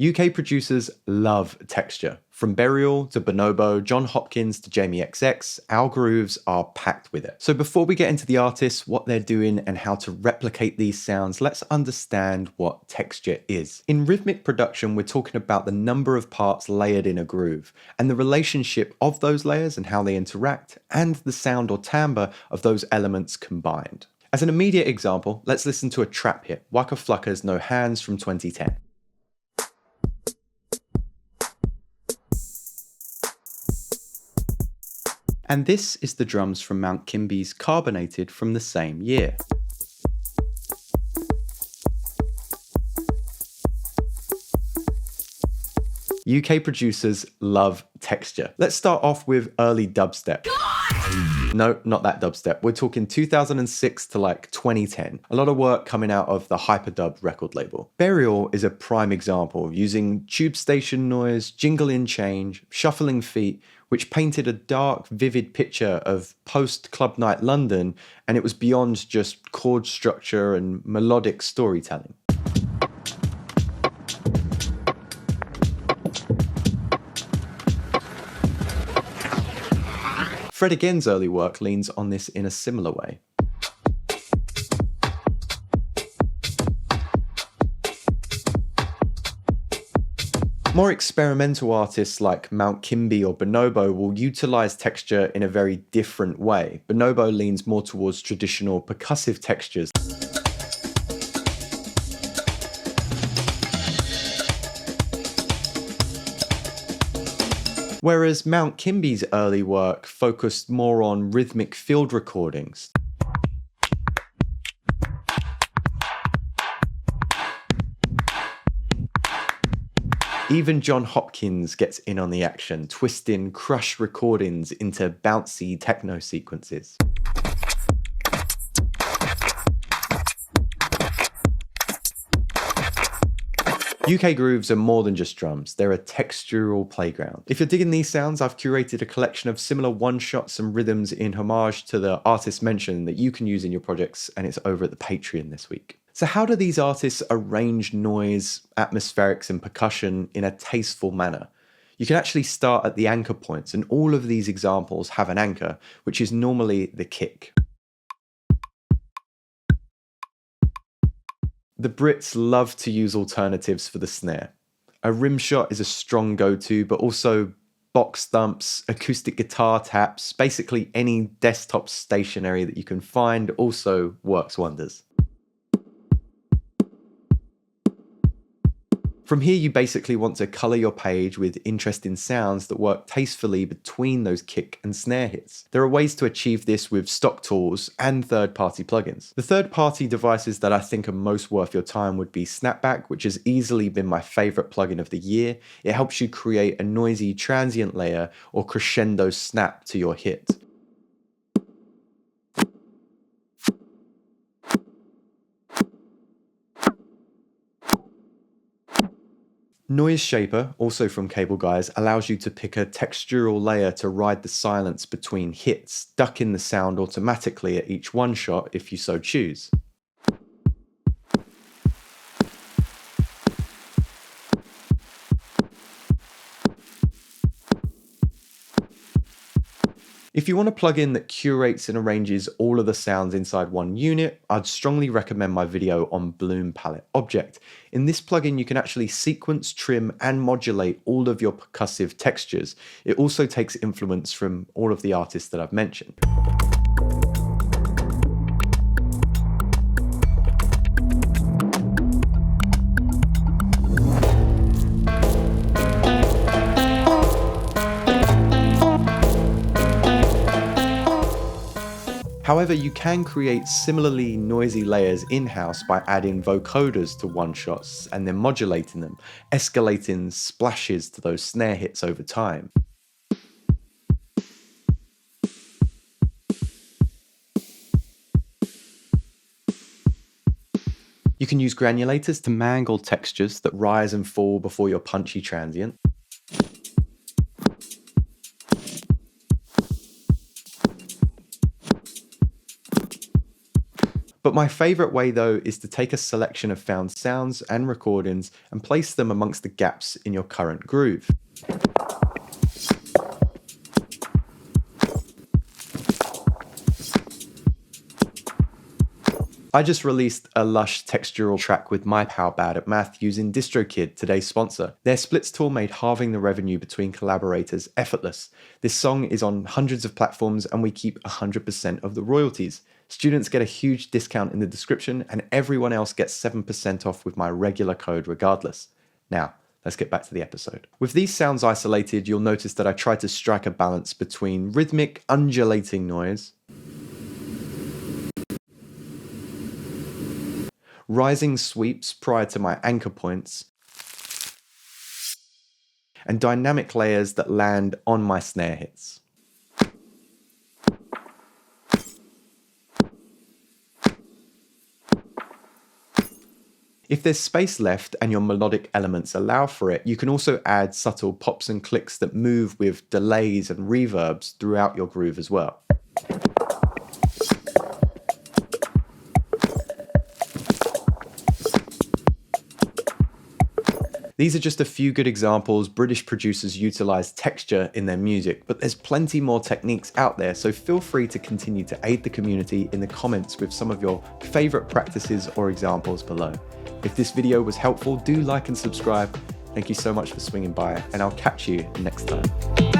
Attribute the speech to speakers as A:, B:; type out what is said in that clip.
A: UK producers love texture. From Burial to Bonobo, John Hopkins to Jamie XX, our grooves are packed with it. So before we get into the artists, what they're doing and how to replicate these sounds, let's understand what texture is. In rhythmic production, we're talking about the number of parts layered in a groove and the relationship of those layers and how they interact and the sound or timbre of those elements combined. As an immediate example, let's listen to a trap hit, Waka Flocka's No Hands from 2010. And this is the drums from Mount Kimby's Carbonated from the same year. UK producers love texture. Let's start off with early dubstep. No, not that dubstep. We're talking 2006 to like 2010. A lot of work coming out of the Hyperdub record label. Burial is a prime example of using tube station noise, jingling change, shuffling feet, which painted a dark, vivid picture of post-club night London, and it was beyond just chord structure and melodic storytelling. Fred Again's early work leans on this in a similar way. More experimental artists like Mount Kimby or Bonobo will utilize texture in a very different way. Bonobo leans more towards traditional percussive textures. Whereas Mount Kimby's early work focused more on rhythmic field recordings. Even John Hopkins gets in on the action, twisting crushed recordings into bouncy techno sequences. UK grooves are more than just drums, they're a textural playground. If you're digging these sounds, I've curated a collection of similar one-shots and rhythms in homage to the artists mentioned that you can use in your projects, and it's over at the Patreon this week. So how do these artists arrange noise, atmospherics and percussion in a tasteful manner? You can actually start at the anchor points, and all of these examples have an anchor, which is normally the kick. The Brits love to use alternatives for the snare. A rim shot is a strong go-to, but also box thumps, acoustic guitar taps, basically any desktop stationery that you can find also works wonders. From here, you basically want to color your page with interesting sounds that work tastefully between those kick and snare hits. There are ways to achieve this with stock tools and third-party plugins. The third-party devices that I think are most worth your time would be Snapback, which has easily been my favorite plugin of the year. It helps you create a noisy transient layer or crescendo snap to your hit. Noise Shaper, also from Cable Guys, allows you to pick a textural layer to ride the silence between hits, ducking the sound automatically at each one shot if you so choose. If you want a plugin that curates and arranges all of the sounds inside one unit, I'd strongly recommend my video on Bloom Palette Object. In this plugin, you can actually sequence, trim, and modulate all of your percussive textures. It also takes influence from all of the artists that I've mentioned. However, you can create similarly noisy layers in-house by adding vocoders to one-shots and then modulating them, escalating splashes to those snare hits over time. You can use granulators to mangle textures that rise and fall before your punchy transient. But my favorite way though is to take a selection of found sounds and recordings and place them amongst the gaps in your current groove. I just released a lush textural track with My How Bad at Math using DistroKid, today's sponsor. Their splits tool made halving the revenue between collaborators effortless. This song is on hundreds of platforms and we keep 100% of the royalties. Students get a huge discount in the description and everyone else gets 7% off with my regular code regardless. Now, let's get back to the episode. With these sounds isolated, you'll notice that I tried to strike a balance between rhythmic, undulating noise, rising sweeps prior to my anchor points, and dynamic layers that land on my snare hits. If there's space left and your melodic elements allow for it, you can also add subtle pops and clicks that move with delays and reverbs throughout your groove as well. These are just a few good examples British producers utilize texture in their music, but there's plenty more techniques out there, so feel free to continue to aid the community in the comments with some of your favorite practices or examples below. If this video was helpful, do like and subscribe. Thank you so much for swinging by, and I'll catch you next time.